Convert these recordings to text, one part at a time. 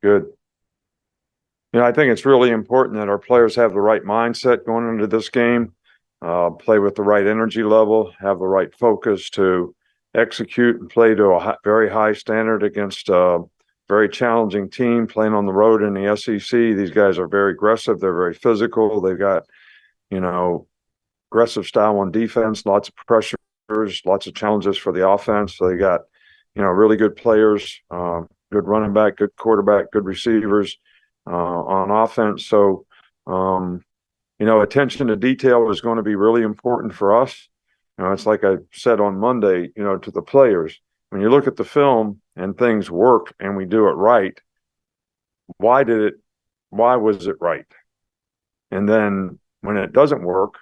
Good. I think it's really important that our players have the right mindset going into this game, play with the right energy level, have the right focus to execute and play to a very high standard against a very challenging team playing on the road in the SEC. These guys are very aggressive. They're very physical. They've got, aggressive style on defense, lots of pressures, lots of challenges for the offense. So they got, really good players, good running back, good quarterback, good receivers on offense. So, attention to detail is going to be really important for us. It's like I said on Monday, to the players, when you look at the film and things work and we do it right, why was it right? And then when it doesn't work,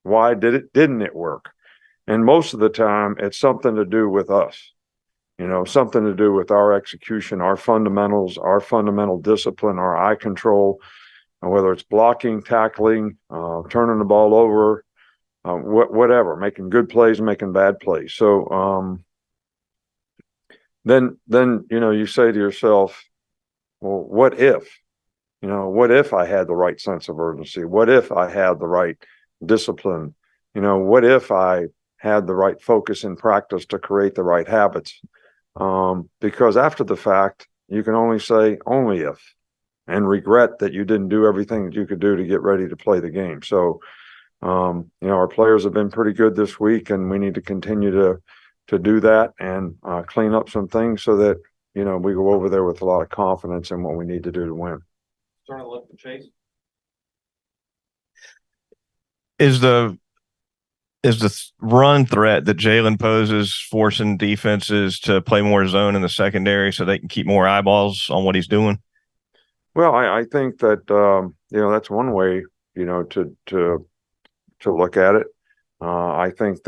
why didn't it work? And most of the time it's something to do with us, something to do with our execution, our fundamentals, our fundamental discipline, our eye control, whether it's blocking, tackling, turning the ball over, whatever, making good plays, making bad plays. So then you say to yourself, well, what if I had the right sense of urgency? What if I had the right discipline? What if I had the right focus in practice to create the right habits? Because after the fact, you can only say only if, and regret that you didn't do everything that you could do to get ready to play the game. So, our players have been pretty good this week, and we need to continue to do that and clean up some things so that, we go over there with a lot of confidence in what we need to do to win. Starting to look for Chase. Is the run threat that Jalen poses forcing defenses to play more zone in the secondary so they can keep more eyeballs on what he's doing? Well, I think that that's one way to look at it. I think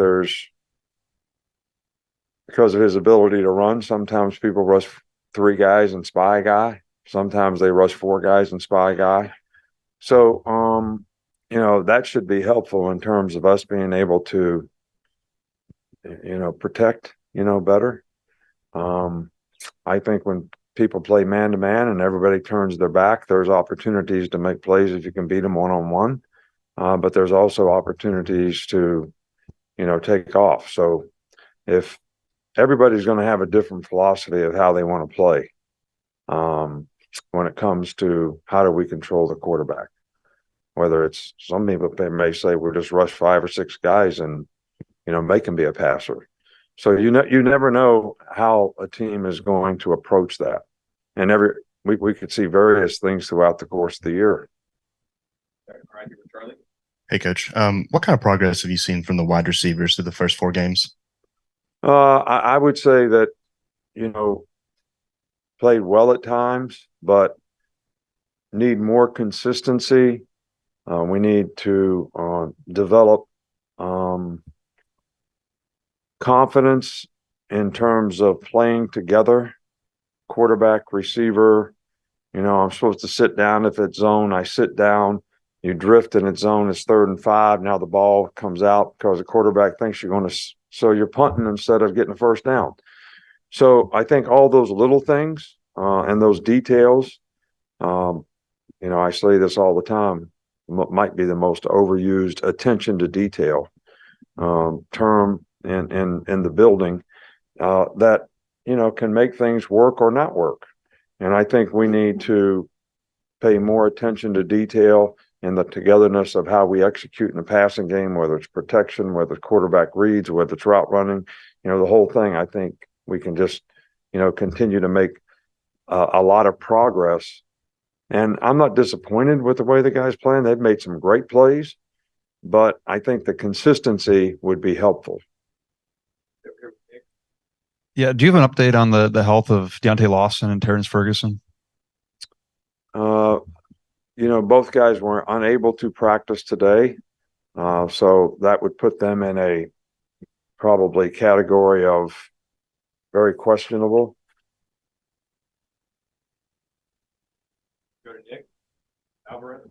because of his ability to run, sometimes people rush 3 guys and spy a guy. Sometimes they rush 4 guys and spy a guy. So that should be helpful in terms of us being able to protect better. I think when people play man-to-man and everybody turns their back, there's opportunities to make plays if you can beat them one-on-one. But there's also opportunities to, take off. So if everybody's going to have a different philosophy of how they want to play when it comes to how do we control the quarterback, whether it's some people may say we'll just rush 5 or 6 guys and, make him be a passer. So, you never know how a team is going to approach that. And we could see various things throughout the course of the year. Hey, Coach. What kind of progress have you seen from the wide receivers through the first 4 games? I would say that, played well at times, but need more consistency. We need to develop confidence in terms of playing together, quarterback, receiver. I'm supposed to sit down if it's zone. I sit down. You drift and it's zone. It's 3rd and 5. Now the ball comes out because the quarterback thinks you're going to. So you're punting instead of getting a first down. So I think all those little things and those details, I say this all the time, might be the most overused attention to detail term in the building that, can make things work or not work. And I think we need to pay more attention to detail and the togetherness of how we execute in the passing game, whether it's protection, whether it's quarterback reads, whether it's route running, the whole thing. I think we can just, continue to make a lot of progress. And I'm not disappointed with the way the guys playing. They've made some great plays, but I think the consistency would be helpful. Yeah. Do you have an update on the health of Deontay Lawson and Terrence Ferguson? Both guys were unable to practice today. So that would put them in a probably category of very questionable. Go to Nick. Alvarez.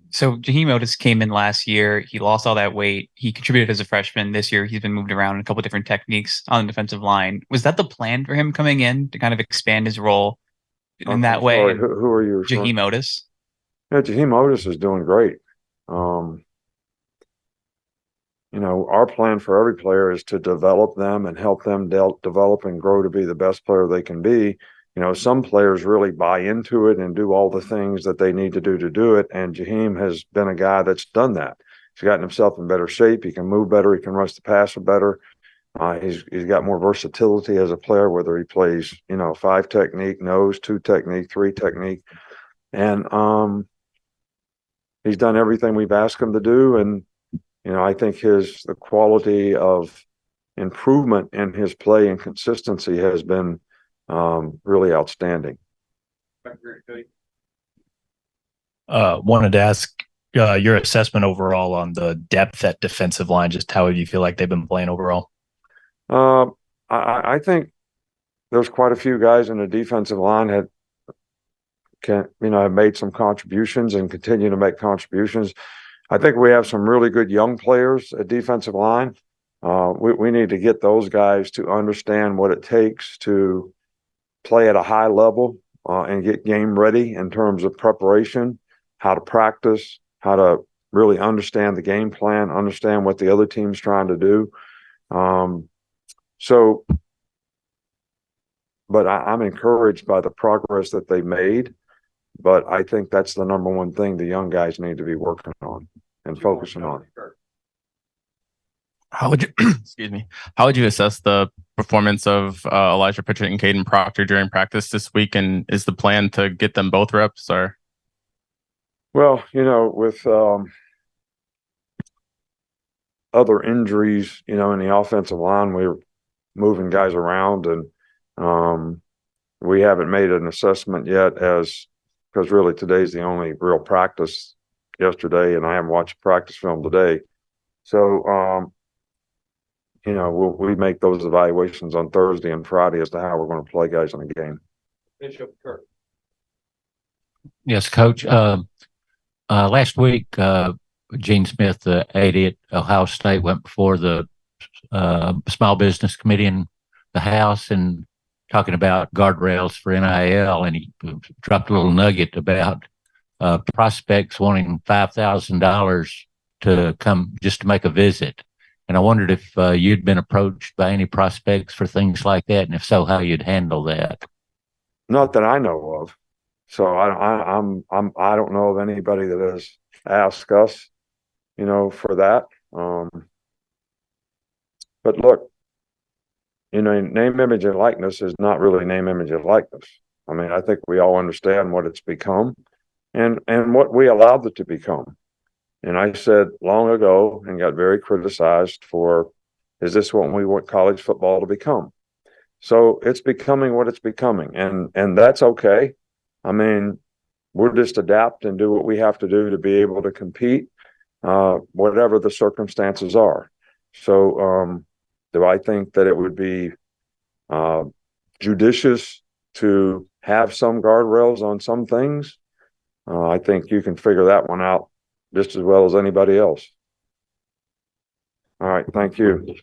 So Jaheim Otis came in last year. He lost all that weight. He contributed as a freshman. This year, he's been moved around in a couple different techniques on the defensive line. Was that the plan for him coming in to kind of expand his role? in that I'm way. sorry, And who are you referring? Jaheim Otis. Yeah, Jaheim Otis is doing great. You know, our plan for every player is to develop them and help them develop and grow to be the best player they can be. You know, some players really buy into it and do all the things that they need to do it. And Jaheim has been a guy that's done that. He's gotten himself in better shape. He can move better. He can rush the passer better. He's got more versatility as a player, whether he plays, you know, 5 technique, nose, 2 technique, 3 technique. And he's done everything we've asked him to do. And you know, I think the quality of improvement in his play and consistency has been really outstanding. Back here, Cody. Wanted to ask your assessment overall on the depth at defensive line. Just how you feel like they've been playing overall? I think there's quite a few guys in the defensive line have made some contributions and continue to make contributions. I think we have some really good young players at defensive line. We need to get those guys to understand what it takes to play at a high level and get game ready in terms of preparation, how to practice, how to really understand the game plan, understand what the other team's trying to do. But I'm encouraged by the progress that they made. But I think that's the number one thing the young guys need to be working on and focusing on. How would you, excuse me, how would you assess the performance of Elijah Pritchett and Caden Proctor during practice this week? And is the plan to get them both reps or? Well, you know, with other injuries, you know, in the offensive line, we're moving guys around and we haven't made an assessment yet because really today's the only real practice. Yesterday, and I haven't watched practice film today. So, you know, we make those evaluations on Thursday and Friday as to how we're going to play guys in the game. Bishop Kirk. Yes, Coach. Last week, Gene Smith, the AD at Ohio State, went before the Small Business Committee in the House and talking about guardrails for NIL, and he dropped a little nugget about prospects wanting $5,000 to come just to make a visit. And I wondered if you'd been approached by any prospects for things like that, and if so, how you'd handle that. Not that I know of. So I don't know of anybody that has asked us, you know, for that. But look, you know, name, image, and likeness is not really name, image, and likeness. I mean, I think we all understand what it's become and what we allowed it to become. And I said long ago and got very criticized for, is this what we want college football to become? So it's becoming what it's becoming. And that's okay. I mean, we'll just adapt and do what we have to do to be able to compete, whatever the circumstances are. So do I think that it would be judicious to have some guardrails on some things? I think you can figure that one out just as well as anybody else. All right, thank you.